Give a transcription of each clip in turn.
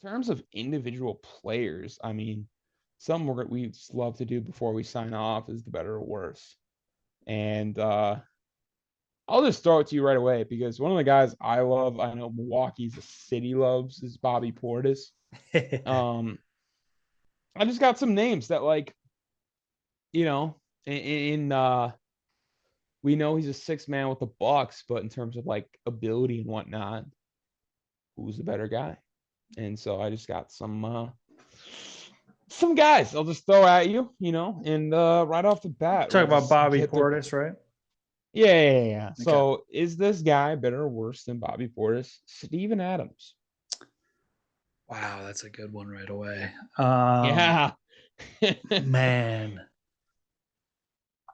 terms of individual players, I mean, something we just love to do before we sign off is the better or worse. And I'll just throw it to you right away because one of the guys I love, I know Milwaukee's a city loves, is Bobby Portis. Um, I just got some names that like, you know, we know he's a six man with the Bucks, but in terms of like ability and whatnot, who's the better guy? And so I just got some guys I'll just throw at you, and right off the bat, Talk we'll about just Bobby get their Portis, right? yeah. Okay. So is this guy better or worse than Bobby Portis? Steven Adams. Wow, that's a good one right away. Yeah. Man,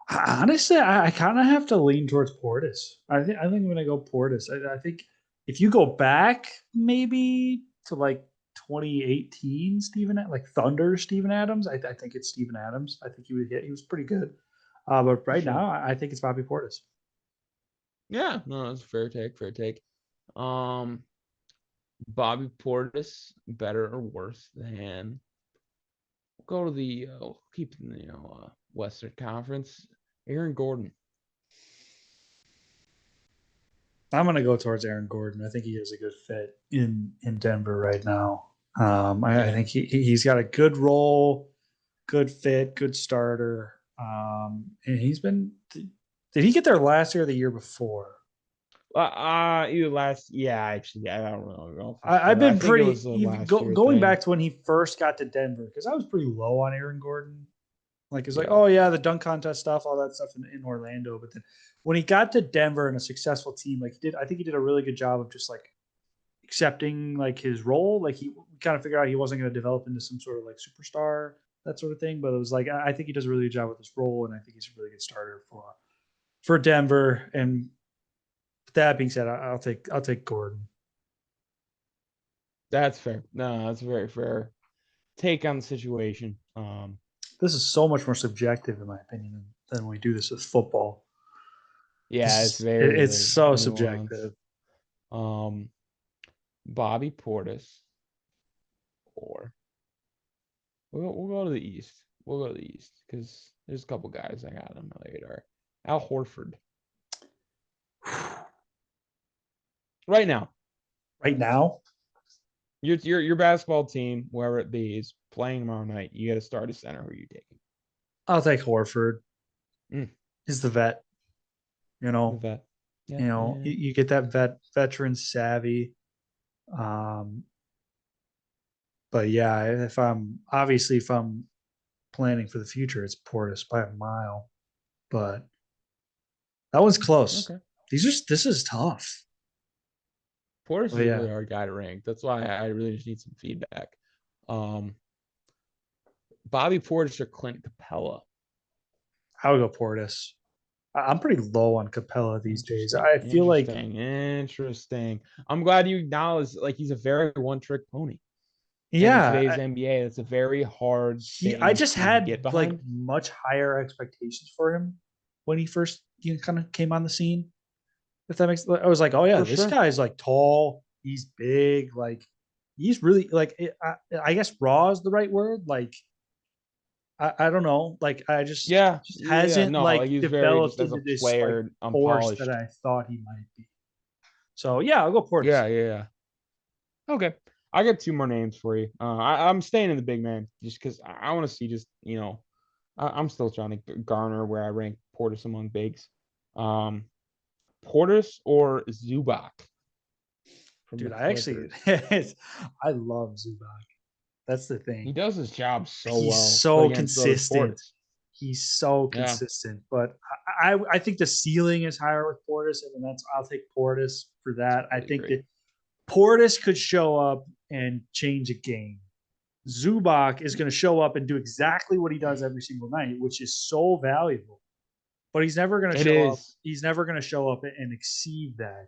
honestly, I kind of have to lean towards Portis. I think I'm gonna go Portis. I think if you go back maybe to like 2018, like Thunder Steven Adams, I think it's Steven Adams. I think he was pretty good. But For right sure. now, I think it's Bobby Portis. Yeah, no, that's a fair take, fair take. Um Bobby Portis better or worse than we'll go to the keep in the Western Conference. Aaron Gordon. I'm gonna go towards Aaron Gordon. I think he is a good fit in Denver right now. I Yeah. think he's got a good role, good fit, good starter. And he's been. Did he get there last year or the year before? Either last, yeah, actually, I don't know for I've sure. I been think it pretty was a even last year going thing. back to when he first got to Denver because I was pretty low on Aaron Gordon. Like it's like, Yeah, oh yeah, the dunk contest stuff, all that stuff in Orlando. But then when he got to Denver and a successful team, like he did, I think he did a really good job of just like accepting like his role. Like he kind of figured out he wasn't going to develop into some sort of like superstar, that sort of thing. But it was like I think he does a really good job with his role, and I think he's a really good starter for Denver. And that being said, I'll take Gordon. that's fair. No, that's a very fair take on the situation. This is so much more subjective, in my opinion, than we do this with football. Yeah, it's It's very so nuanced. subjective. Um, Bobby Portis, or we'll go to the East. We'll go to the East because there's a couple guys I got on my radar. Al Horford, right now, Right now, your basketball team, whoever it be, is playing tomorrow night. You got to start a center. Who are you taking? I'll take Horford. Mm, He's the vet. You the know, vet. you Yep. know, Yeah. you get that veteran savvy. Um, but yeah, if I'm planning for the future, it's Portis by a mile. But that one's close. Okay. This is tough. Portis is But a really yeah, hard guy to rank. That's why I really just need some feedback. Um, Bobby Portis or Clint Capella? I would go Portis. I'm pretty low on Capella these days. Interesting. I feel like Interesting. I'm glad you acknowledge like he's a very one-trick pony. And in today's yeah, NBA, that's a very hard I thing just to had get like behind. much higher expectations for him when he first kind of came on the scene. If that makes, I was like, oh yeah, For this sure. guy's like tall, he's big, like he's really like I guess raw is the right word. Like I don't know, like I Yeah. just Yeah. hasn't No, like like he's very just developed as a into this like player, force that unpolished. I thought he might be. So yeah, I'll go Portis. Yeah. Yeah. Yeah. Okay. I got two more names for you. I'm staying in the big man just because I want to see just, I'm still trying to garner where I rank Portis among bigs. Um, Portis or Zubac from the Dude, I actually Clippers. I love Zubac. That's the He thing. does his job so He's well, but so again, so does consistent. Portis. He's so Yeah, consistent. But I think the ceiling is higher with Portis, and that's I'll take Portis for it's that. I really think great. that Portis could show up and change a game. Zubac is going to show up and do exactly what he does every single night, which is so valuable. But he's never going to It show up. is. He's never going to show up and exceed that.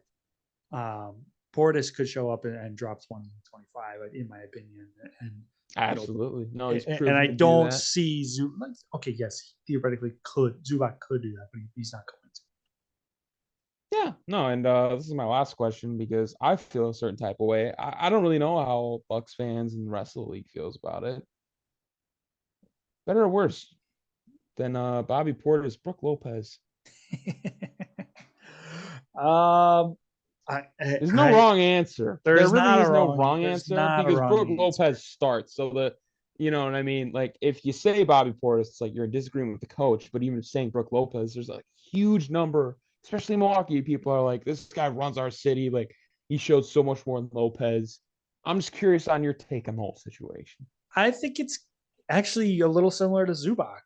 Portis could show up and drop 20, 25, in my opinion. And, you know, Absolutely. No, he's and I proven to do don't that. see Zubac. Okay, yes, theoretically could Zubac could do that, but he's not going to. Yeah, no, and this is my last question because I feel a certain type of way. I don't really know how Bucks fans and the rest of the league feels about it. Better or worse than Bobby Portis, Brooke Lopez. um, There's no I wrong answer. There there's really not a is no wrong wrong there's answer not a because wrong Brooke answer. Lopez starts. So you know what I mean? Like if you say Bobby Portis, it's like you're in disagreement with the coach. But even saying Brooke Lopez, there's a huge number, especially in Milwaukee. People are like, this guy runs our city. Like he showed so much more than Lopez. I'm just curious on your take on the whole situation. I think it's actually a little similar to Zubac,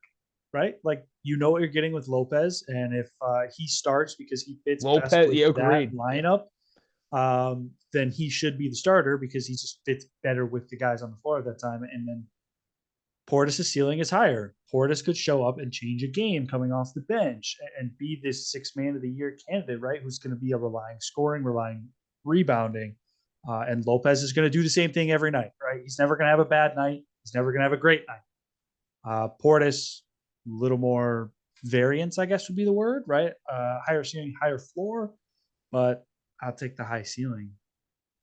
right? Like you know what you're getting with Lopez, and if he starts because he fits best Lopez, with yeah, that agreed. Yeah, lineup, then he should be the starter because he just fits better with the guys on the floor at that time. And then Portis' ceiling is higher. Portis could show up and change a game coming off the bench and be this 6 man of the year candidate, right? Who's going to be a relying scoring, relying rebounding. And Lopez is going to do the same thing every night, right? He's never going to have a bad night. He's never going to have a great night. Portis, a little more variance, I guess would be the word, right? Higher ceiling, higher floor, but I'll take the high ceiling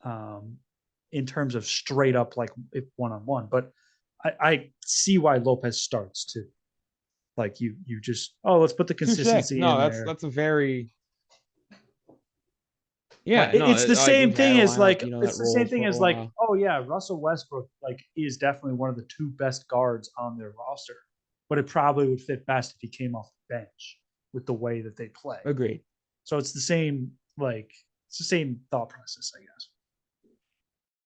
um, in terms of straight up like one on one. But I see why Lopez starts too. Like you just let's put the touche. consistency No, in that's there. that's a very Like yeah. No, it's the like same when you add thing a as lineup, like you know it's that the same rolls thing for a as like while. oh yeah, Russell Westbrook like is definitely one of the two best guards on their roster, but it probably would fit best if he came off the bench with the way that they play. Agreed. So it's the same thought process, I guess.